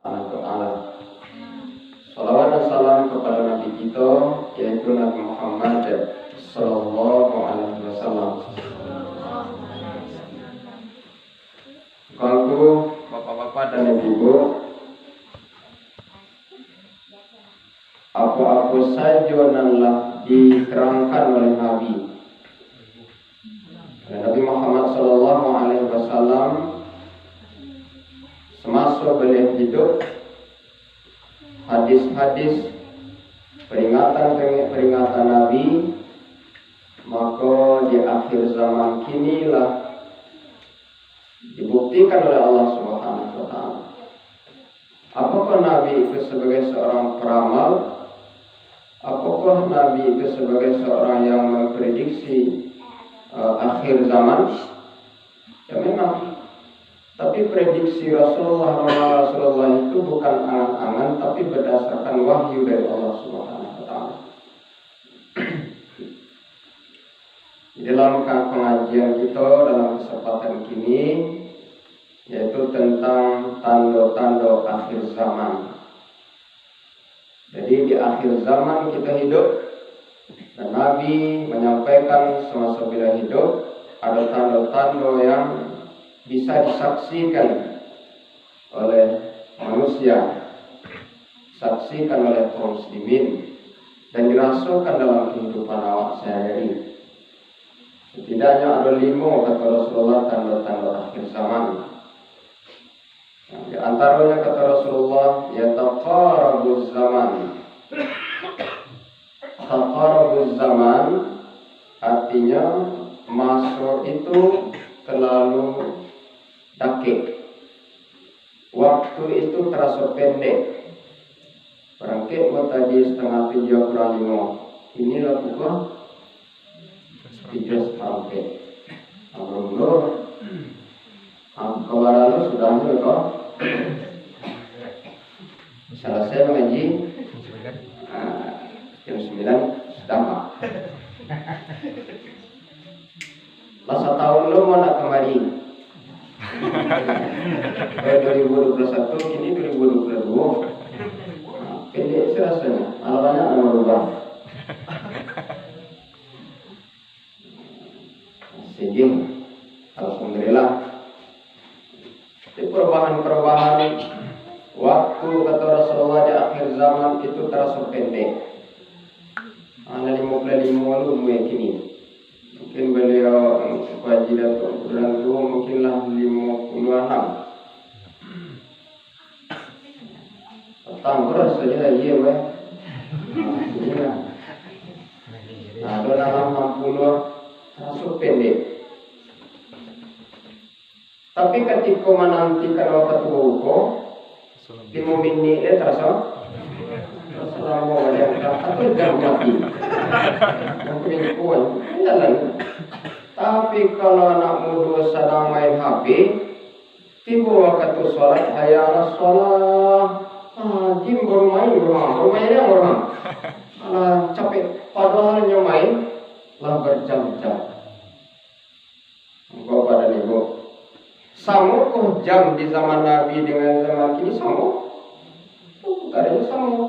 Ta'ala. Salawat dan salam kepada Nabi kita, yaitu Nabi Muhammad Sallallahu Alaihi Wasallam. Ganggu bapak-bapak dan ibu-ibu, apa-apa saja nanlah diterangkan oleh Nabi. Nabi Muhammad Sallallahu Alaihi Wasallam semasa beliau hidup, hadis-hadis peringatan Nabi, maka di akhir zaman kinilah dibuktikan oleh Allah Subhanahu wa Ta'ala. Apakah Nabi itu sebagai seorang peramal? Apakah Nabi itu sebagai seorang yang memprediksi akhir zaman? Ya memang. Tapi prediksi Rasulullah itu bukan angan-angan, tapi berdasarkan wahyu dari Allah Subhanahu wa Ta'ala. Dalam pengajian kita dalam kesempatan kini, yaitu tentang tanda-tanda akhir zaman. Jadi di akhir zaman kita hidup, dan Nabi menyampaikan semasa bila hidup ada tanda-tanda yang bisa disaksikan oleh manusia, disaksikan oleh kaum muslimin, dan dirasakan dalam kehidupan awak sehari-hari. Setidaknya ada 5 kata Rasulullah tanda-tanda akhir zaman. Di antaranya kata Rasulullah, yataqarabuz zaman. Taqarabuz zaman artinya masa itu terlalu dakik, waktu itu terasa pendek. Berangkat tadi 2:30 kurang 5. Inilah pukul 3 sampai. Alhamdulillah. Kemarin sudah kok. Selesai mengaji. Jam 9 sudah Pak. Masa tahun lo mau nak kemari? 2021 kini 2022. Pendek serasanya, alamannya akan berubah. Jadi, alhamdulillah. Di perubahan waktu kata Rasulullah di akhir zaman itu terasa pendek. Ana 55 lu kini. Mungkin beliau kewajiban bulan 2 mungkinlah 56. Petang terus saja iya weh. Nah, dalam 60 terasa pendek. Tapi ketika menantikan waktu buku, di momen ini terasa lama ada atau jam mati. Mungkin kuat, jalan. Tapi kalau anak muda sedang main HP, tiba waktu sholat, hayya sholat, jim bermain, capek. Padahal main lah berjam-jam. Bapak dan Ibu, sama kok jam di zaman Nabi dengan zaman kini sama? Bukannya sama.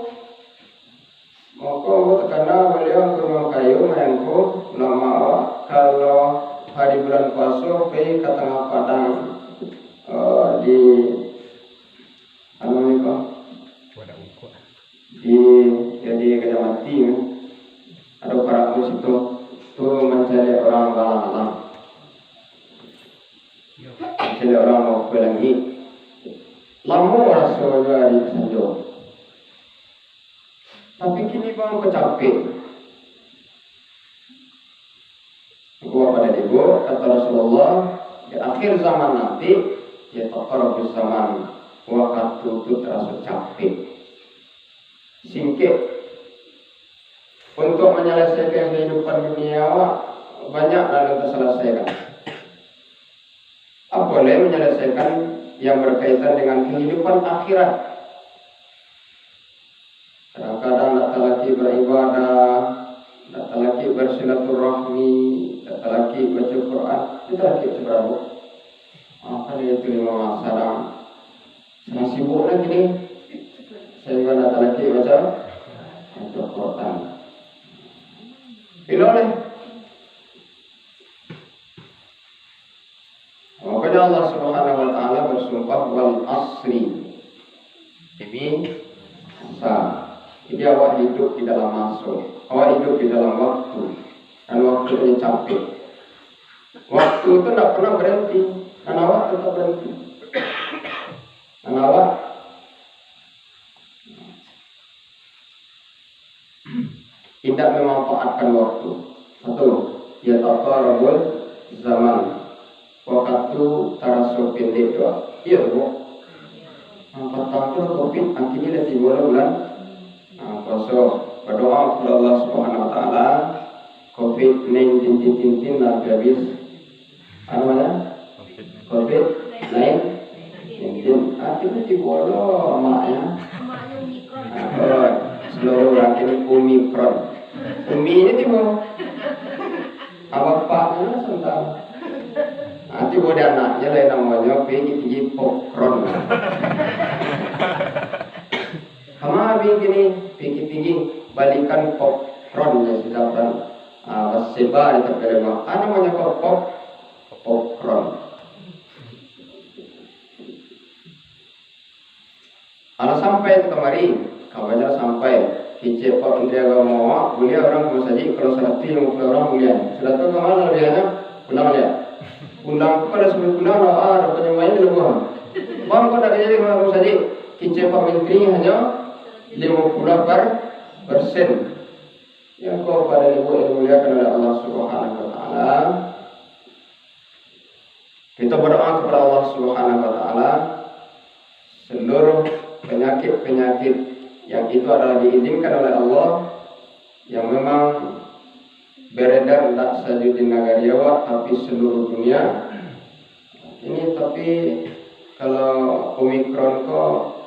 Maka karena beliau kurang kayu menengku lama kalau hari bulan puasa pergi ke tengah padang di jadi Kejamati ada para mus itu mencari orang alam, mencari orang mau pelangi lama Rasulullah di Sanjo. Tapi kini bang kecapek. Gua pada Ibu kata Rasulullah di akhir zaman nanti ya taqarabuz zaman waktu itu terasa capek. Singkit untuk menyelesaikan kehidupan dunia banyak yang terselesaikan. Boleh menyelesaikan yang berkaitan dengan kehidupan akhirat. Kadang-kadang tak lagi beribadah, tak lagi bersilaturahmi, tak lagi baca Quran, itu lagi seberapa? Apa dia itu 5 masalah Sedang sibuk lagi nih. Saya juga datang lagi baca Quran. Bila oleh makanya Allah Subhanahu wa taala bersumpah wal asri. Ini jadi awak hidup di dalam masuk, awak hidup di dalam waktu, dan waktu ini capek. Waktu itu tidak pernah berhenti, dan awak tetap berhenti. Dan awak tidak memanfaatkan waktu. Satu, ya taqarabul zaman. Waktu tarasu pendek doa. Iya, Bu. Pertama Covid akhirnya dari bulan puasa berdoa kepada Allah Subhanahu wa taala COVID-19 habis namanya COVID-19 akhirnya dibodoh maknya seluruh rakyat Omikron ini tiba apa paknya tentang nanti buat anaknya lain namanya PG Pokron. Sama begini PG balikan Pokron ya sedangkan seba di terkena namanya Pokron. Kalau sampai kemari, kabarnya sampai Kicep Pak Menteri Agama mulia orang saja kalau salah yang orang mulia sudah tahu kemana lebihannya pulang ya. Undang pada sebelum undang ada penyemayan di luar. Bang pada jadi kalau saja Kicep Pak Menteri hanya 50%. Yang kau pada ibu yang dimuliakan oleh Allah Subhanahu wa taala. Kita berdoa kepada Allah Subhanahu wa taala seluruh penyakit-penyakit yang itu adalah diizinkan oleh Allah yang memang beredar tidak saja di negara Jawa tapi seluruh dunia. Ini tapi kalau Omikron kok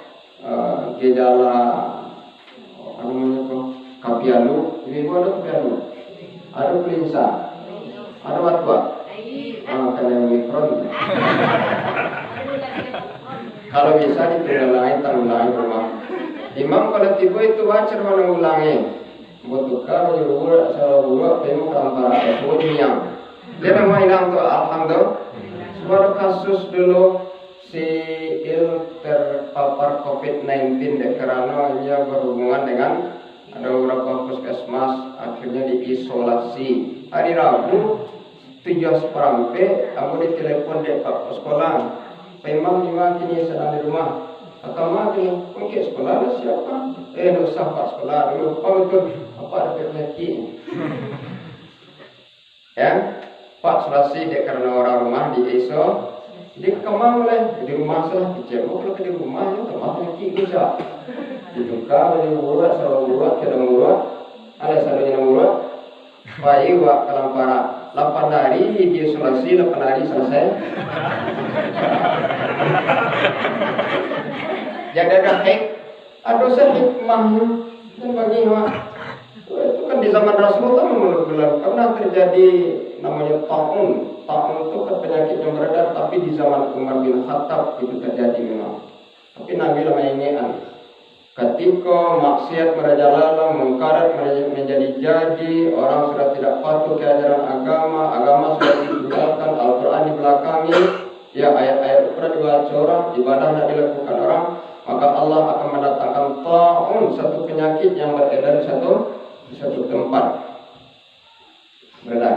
gejala apa namanya kok kapialu, ini ada kapialu, ada pelinsa, ada watwa, karena Omikron. Kalau bisa ditunda lain rumah. Imam kalau tiba itu wajar mana ulangi. Butuhkan menyuruh salah pemu antara tersebut yang dia nama hilang tu alhamdulillah. Sebuah kasus dulu si terpapar COVID-19 karena ia berhubungan dengan ada beberapa puskesmas akhirnya diisolasi. Hari Rabu 7 seperempat aku ditelepon dek pak sekolah. Memang juga kini sedang di rumah. Atau mungkin sekolah siapa? Dosa pak sekolah dulu. Oh betul. Apa ada lagi? Ya, Pak Selasi dia karena orang rumah di ESO, dia kemana mulai di rumah salah kecil, kalau di rumah ya tempat lagi bisa. Dibuka, dibuat, selalu buat, kita buat, ada selalunya buat. Bayi buat kalau para 8 hari di isolasi, 8 hari selesai. Jaga hak, ada hikmahnya dan bagi itu kan di zaman Rasulullah mengeluarkan karena terjadi namanya taun itu kan penyakit yang beredar tapi di zaman Umar bin Khattab itu terjadi memang. Tapi Nabi lama ingat ketika maksiat merajalela mengkarat menjadi jadi orang sudah tidak patuh ke ajaran agama sudah ditinggalkan, Al-Quran dibelakangi, ya ayat-ayat Al-Quran dibaca orang, ibadah tidak dilakukan orang, maka Allah akan mendatangkan taun satu penyakit yang beredar di satu tempat beredar.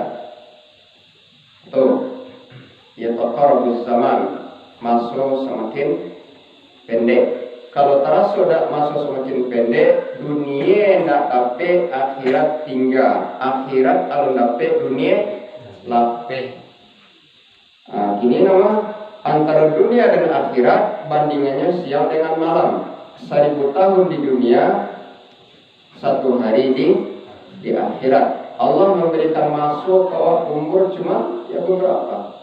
Tuh, ya taqarabuz zaman masuk semakin pendek. Kalau terasa sudah masuk semakin pendek, dunia nak dapat akhirat tinggal. Akhirat alun dapat dunia lapeh. Gini nama antara dunia dan akhirat bandingannya siang dengan malam. 1000 tahun di dunia, 1 hari di akhirat. Allah memberikan masuk ke umur cuma ya beberapa.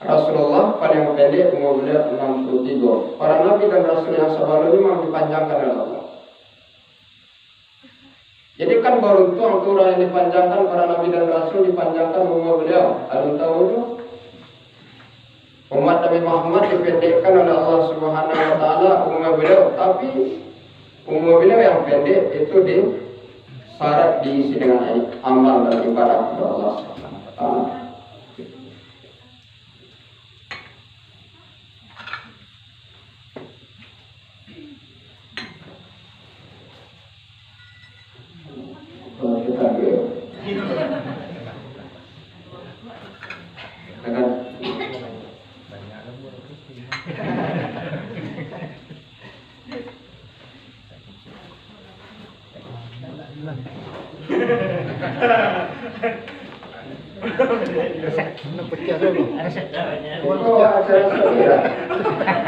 Rasulullah paling pendek umur beliau 63. Para nabi dan rasul yang sebelumnya memang dipanjangkan oleh Allah. Jadi kan beruntung tuh orang yang dipanjangkan para nabi dan rasul dipanjangkan umur beliau. Ada tahu itu? Umat Nabi Muhammad dipendekkan oleh Allah Subhanahu wa taala umur beliau, tapi umur beliau yang pendek itu syarat diisi dengan amal dan ibadah kepada Allah Subhanahu wa taala. Kalau kita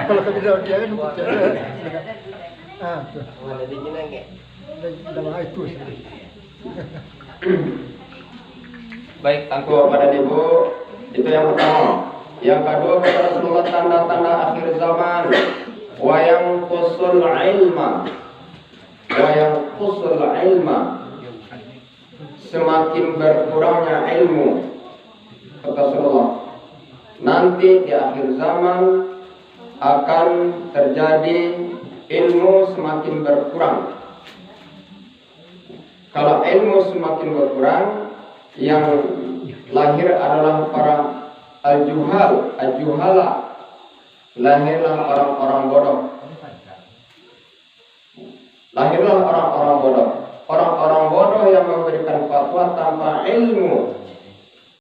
Kalau kebiasaan dia kan Mana di Minang ya? itu. Baik, tangguh pada ibu, itu yang pertama. Yang kedua kata Rasulullah tanda-tanda akhir zaman. Wa yang qusul ilma, semakin berkurangnya ilmu. Kata Rasulullah, nanti di akhir zaman akan terjadi ilmu semakin berkurang. Kalau ilmu semakin berkurang, yang lahir adalah para al-juhala, lahirlah orang-orang bodoh. Orang-orang bodoh yang memberikan fatwa tanpa ilmu